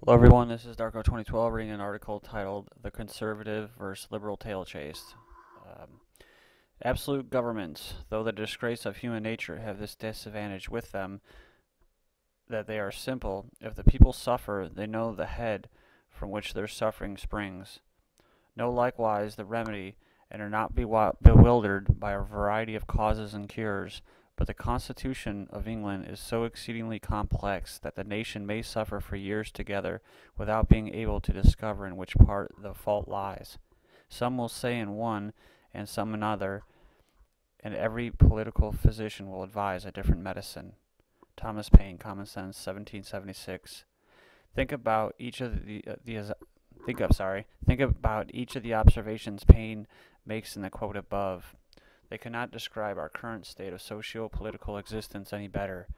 Hello everyone, this is Darko2012 reading an article titled The Conservative vs. Liberal Tail Chase. Absolute governments, though the disgrace of human nature, have this disadvantage with them, that they are simple. If the people suffer, they know the head from which their suffering springs. Know likewise the remedy, and are not bewildered by a variety of causes and cures. But the constitution of England is so exceedingly complex that the nation may suffer for years together without being able to discover in which part the fault lies. Some will say in one, and some in another, and every political physician will advise a different medicine. Thomas Paine, Common Sense, 1776. Think about each of Think about each of the observations Paine makes in the quote above. They cannot describe our current state of socio-political existence any better.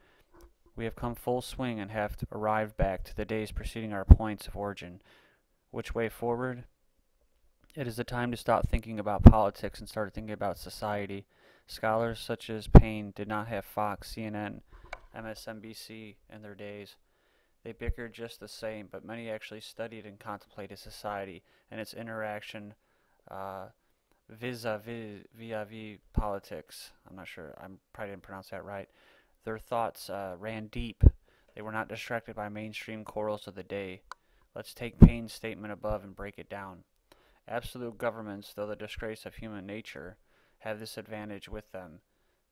We have come full swing and have arrived back to the days preceding our points of origin. Which way forward? It is the time to stop thinking about politics and start thinking about society. Scholars such as Paine did not have Fox, CNN, MSNBC in their days. They bickered just the same, but many actually studied and contemplated society and its interaction vis-a-vis politics. I'm not sure. I probably didn't pronounce that right. Their thoughts ran deep. They were not distracted by mainstream quarrels of the day. Let's take Paine's statement above and break it down. Absolute governments, though the disgrace of human nature, have this advantage with them,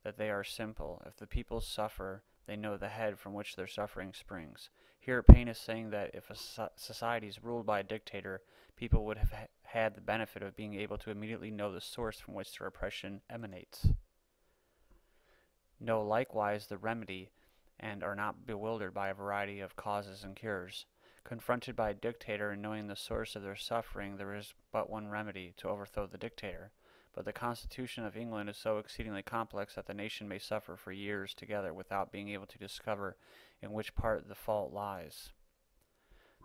that they are simple. If the people suffer, they know the head from which their suffering springs. Here Paine is saying that if a society is ruled by a dictator, people would have had the benefit of being able to immediately know the source from which their oppression emanates. Know likewise the remedy, and are not bewildered by a variety of causes and cures. Confronted by a dictator and knowing the source of their suffering, there is but one remedy: to overthrow the dictator. But the constitution of England is so exceedingly complex that the nation may suffer for years together without being able to discover in which part the fault lies.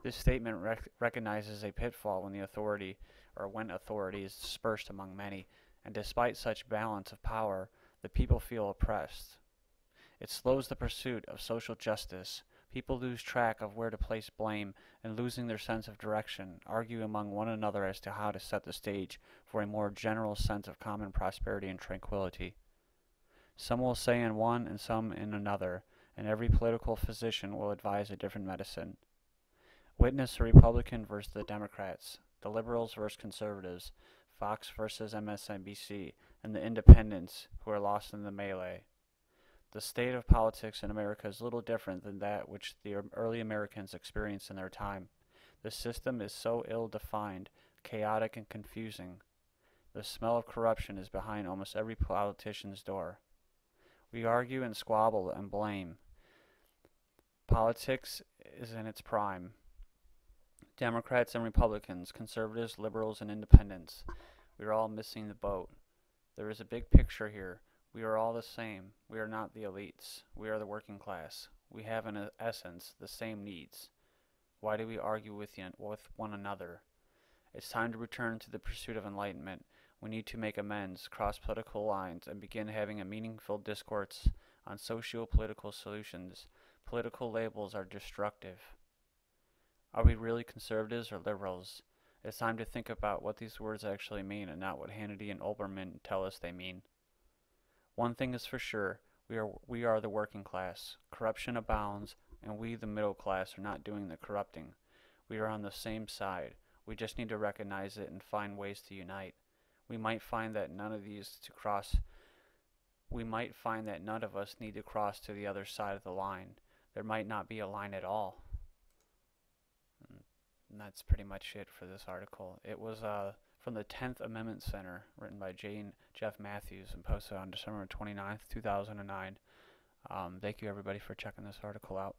This statement recognizes a pitfall when authority is dispersed among many, and despite such balance of power, the people feel oppressed. It slows the pursuit of social justice. People lose track of where to place blame, and losing their sense of direction, argue among one another as to how to set the stage for a more general sense of common prosperity and tranquility. Some will say in one and some in another, and every political physician will advise a different medicine. Witness the Republican versus the Democrats, the liberals versus conservatives, Fox versus MSNBC, and the independents who are lost in the melee. The state of politics in America is little different than that which the early Americans experienced in their time. The system is so ill-defined, chaotic, and confusing. The smell of corruption is behind almost every politician's door. We argue and squabble and blame. Politics is in its prime. Democrats and Republicans, conservatives, liberals, and independents. We are all missing the boat. There is a big picture here. We are all the same. We are not the elites. We are the working class. We have in essence the same needs. Why do we argue with one another? It's time to return to the pursuit of enlightenment. We need to make amends, cross political lines, and begin having a meaningful discourse on socio-political solutions. Political labels are destructive. Are we really conservatives or liberals? It's time to think about what these words actually mean and not what Hannity and Olbermann tell us they mean. One thing is for sure, we are the working class. Corruption abounds, and we, the middle class, are not doing the corrupting. We are on the same side. We just need to recognize it and find ways to unite. We might find that none of us need to cross to the other side of the line. There might not be a line at all. And that's pretty much it for this article. It was from the 10th Amendment Center, written by Jeff Matthews, and posted on December 29th, 2009. Thank you, everybody, for checking this article out.